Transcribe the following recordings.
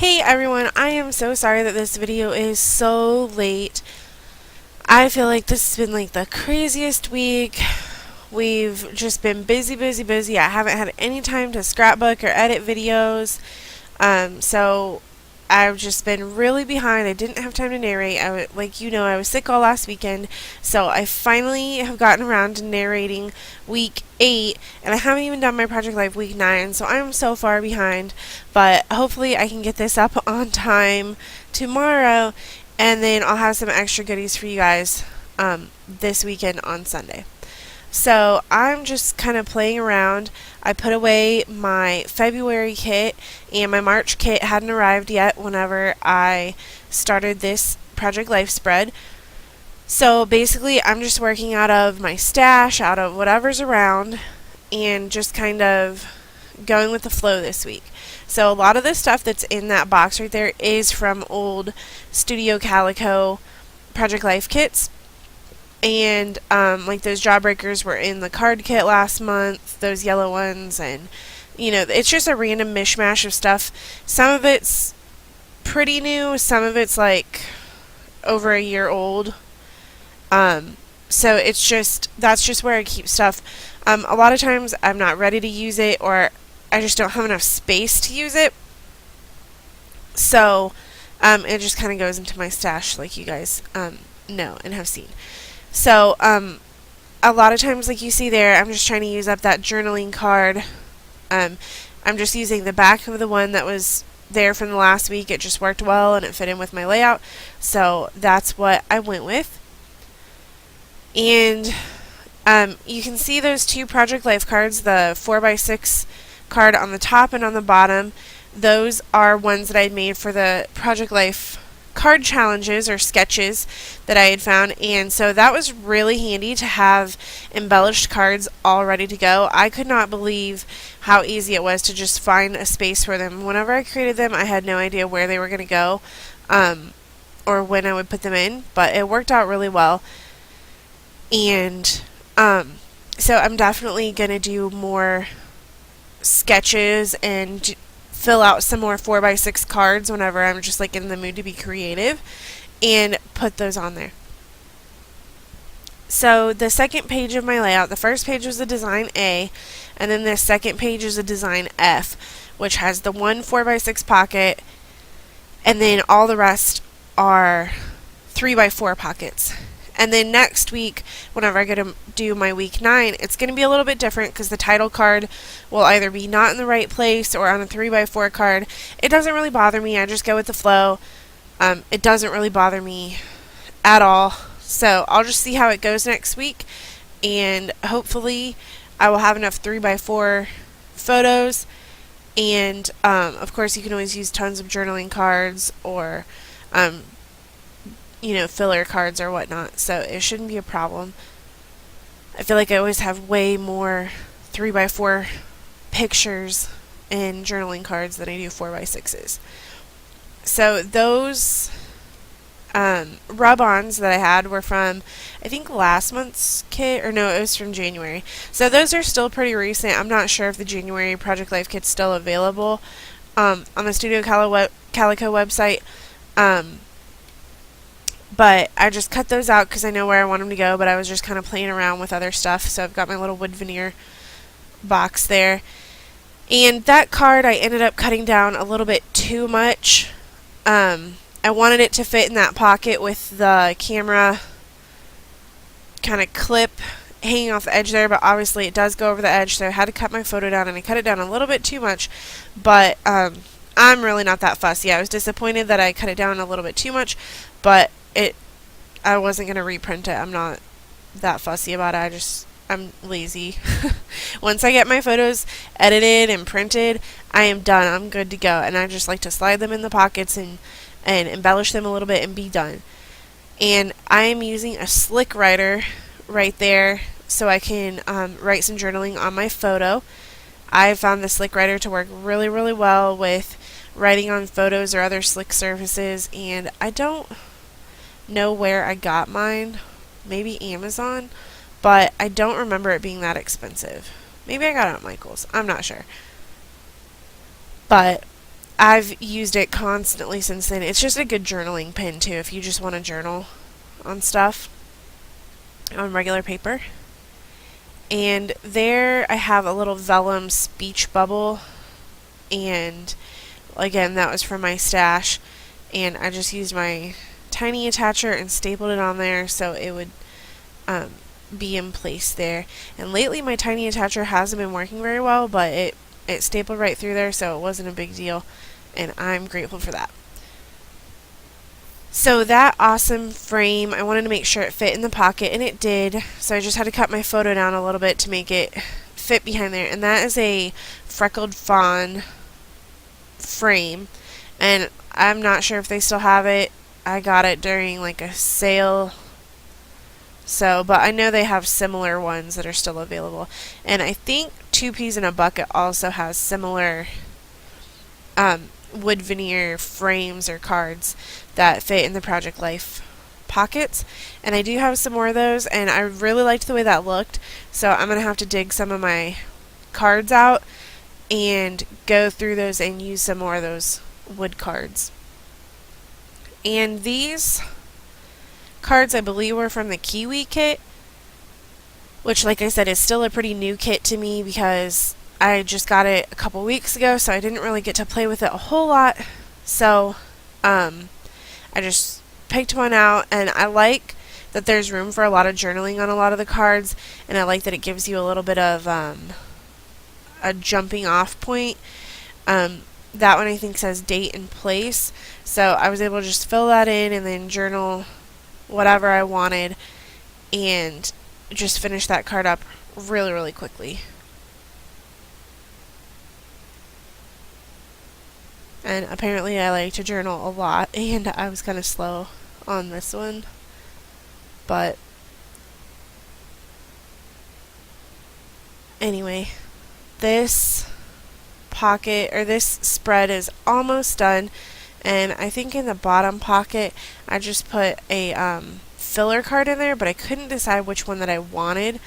Hey everyone, I am so sorry that this video is so late. I feel like this has been like the craziest week. We've just been busy, busy, busy. I haven't had any time to scrapbook or edit videos. So I've just been really behind. I didn't have time to narrate. I was sick all last weekend, so I finally have gotten around to narrating week 8, and I haven't even done my Project Life week 9, so I'm so far behind. But hopefully I can get this up on time tomorrow, and then I'll have some extra goodies for you guys this weekend on Sunday. So I'm just kind of playing around. I put away my February kit, and my March kit hadn't arrived yet whenever I started this Project Life spread. So basically I'm just working out of my stash, out of whatever's around, and just kind of going with the flow this week. So a lot of the stuff that's in that box right there is from old Studio Calico Project Life kits. And like those Jawbreakers were in the card kit last month, those yellow ones, and it's just a random mishmash of stuff. Some of it's pretty new, some of it's like over a year old. So that's just where I keep stuff. A lot of times I'm not ready to use it, or I just don't have enough space to use it. So it just kind of goes into my stash, like you guys know and have seen. So, a lot of times, like you see there, I'm just trying to use up that journaling card. I'm just using the back of the one that was there from the last week. It just worked well, and it fit in with my layout. So, that's what I went with. And, you can see those two Project Life cards, the 4x6 card on the top and on the bottom. Those are ones that I made for the Project Life card challenges or sketches that I had found, and so that was really handy to have embellished cards all ready to go. I could not believe how easy it was to just find a space for them. Whenever I created them, I had no idea where they were going to go or when I would put them in, but it worked out really well. And so I'm definitely going to do more sketches and fill out some more 4x6 cards whenever I'm just like in the mood to be creative, and put those on there. So the second page of my layout, the first page was a design A, and then the second page is a design F, which has the one 4x6 pocket, and then all the rest are 3x4 pockets. And then next week, whenever I go to do my week 9, it's going to be a little bit different because the title card will either be not in the right place or on a 3x4 card. It doesn't really bother me. I just go with the flow. It doesn't really bother me at all. So I'll just see how it goes next week. And hopefully I will have enough 3x4 photos. And of course you can always use tons of journaling cards or filler cards or whatnot, so it shouldn't be a problem. I feel like I always have way more 3x4 pictures and journaling cards than I do 4x6s. So those rub-ons that I had were from, I think, last month's kit, or no, it was from January. So those are still pretty recent. I'm not sure if the January Project Life kit's still available on the Studio Calico website. But I just cut those out because I know where I want them to go, but I was just kind of playing around with other stuff. So I've got my little wood veneer box there. And that card I ended up cutting down a little bit too much. I wanted it to fit in that pocket with the camera kind of clip hanging off the edge there, but obviously it does go over the edge, so I had to cut my photo down, and I cut it down a little bit too much. But I'm really not that fussy. I was disappointed that I cut it down a little bit too much, but I wasn't going to reprint it. I'm not that fussy about it. I'm lazy. Once I get my photos edited and printed, I am done. I'm good to go. And I just like to slide them in the pockets and embellish them a little bit and be done. And I am using a slick writer right there so I can write some journaling on my photo. I found the slick writer to work really, really well with writing on photos or other slick surfaces, and I don't know where I got mine. Maybe Amazon, but I don't remember it being that expensive. Maybe I got it at Michael's. I'm not sure. But I've used it constantly since then. It's just a good journaling pen too if you just want to journal on stuff on regular paper. And there I have a little vellum speech bubble, and again, that was from my stash, and I just used my tiny attacher and stapled it on there so it would be in place there. And lately my tiny attacher hasn't been working very well, but it stapled right through there, so it wasn't a big deal, and I'm grateful for that. So that awesome frame, I wanted to make sure it fit in the pocket, and it did, so I just had to cut my photo down a little bit to make it fit behind there. And that is a freckled fawn frame, and I'm not sure if they still have it. I got it during like a sale, so, but I know they have similar ones that are still available. And I think Two Peas in a Bucket also has similar wood veneer frames or cards that fit in the Project Life pockets, and I do have some more of those, and I really liked the way that looked, so I'm gonna have to dig some of my cards out and go through those and use some more of those wood cards. And these cards I believe were from the Kiwi kit, which, like I said, is still a pretty new kit to me because I just got it a couple weeks ago, so I didn't really get to play with it a whole lot. So I just picked one out, and I like that there's room for a lot of journaling on a lot of the cards, and I like that it gives you a little bit of a jumping off point. That one I think says date and place, so I was able to just fill that in and then journal whatever I wanted and just finish that card up really, really quickly. And apparently I like to journal a lot, and I was kind of slow on this one. But anyway, this pocket, or this spread, is almost done. And I think in the bottom pocket I just put a filler card in there, but I couldn't decide which one that I wanted.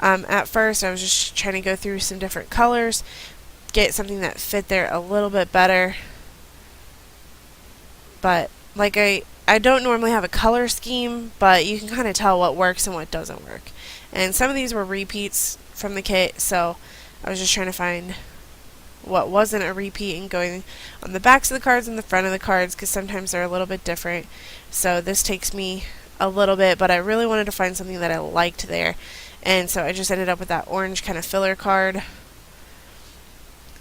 At first I was just trying to go through some different colors, get something that fit there a little bit better. But like I don't normally have a color scheme, but you can kind of tell what works and what doesn't work. And some of these were repeats from the kit, so I was just trying to find what wasn't a repeat and going on the backs of the cards and the front of the cards, because sometimes they're a little bit different. So this takes me a little bit, but I really wanted to find something that I liked there. And so I just ended up with that orange kind of filler card.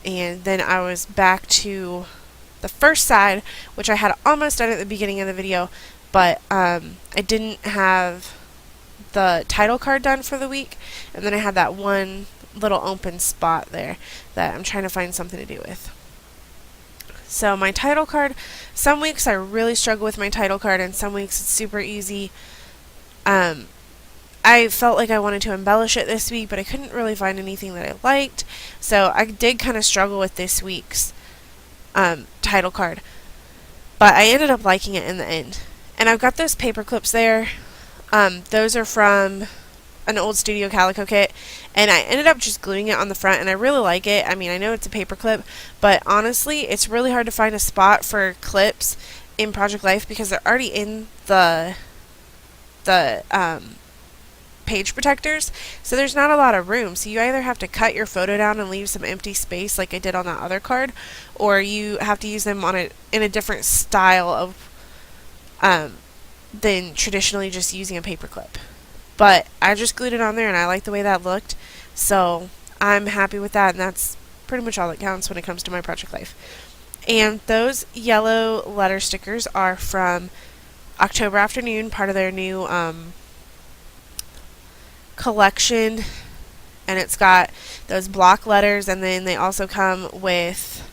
And then I was back to the first side, which I had almost done at the beginning of the video, but I didn't have the title card done for the week, and then I had that one little open spot there that I'm trying to find something to do with. So my title card, some weeks I really struggle with my title card, and some weeks it's super easy. I felt like I wanted to embellish it this week, but I couldn't really find anything that I liked, so I did kind of struggle with this week's title card, but I ended up liking it in the end. And I've got those paper clips there. Those are from an old Studio Calico kit, and I ended up just gluing it on the front, and I really like it. I mean, I know it's a paper clip, but honestly it's really hard to find a spot for clips in Project Life because they're already in the page protectors, so there's not a lot of room. So you either have to cut your photo down and leave some empty space like I did on that other card, or you have to use them in a different style of than traditionally just using a paper clip. But I just glued it on there, and I like the way that looked, so I'm happy with that, and that's pretty much all that counts when it comes to my Project Life. And those yellow letter stickers are from October Afternoon, part of their new collection, and it's got those block letters, and then they also come with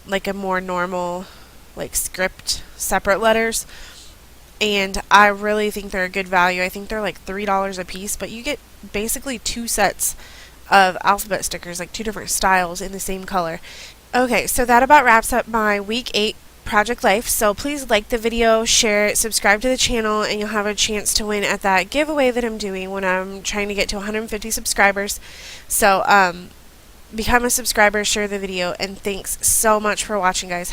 like a more normal like script separate letters, and I really think they're a good value. I think they're like $3 a piece, but you get basically 2 sets of alphabet stickers, like 2 different styles in the same color. Okay, so that about wraps up my week 8 Project Life. So please like the video, share it, subscribe to the channel, and you'll have a chance to win at that giveaway that I'm doing when I'm trying to get to 150 subscribers. So become a subscriber, share the video, and thanks so much for watching, guys.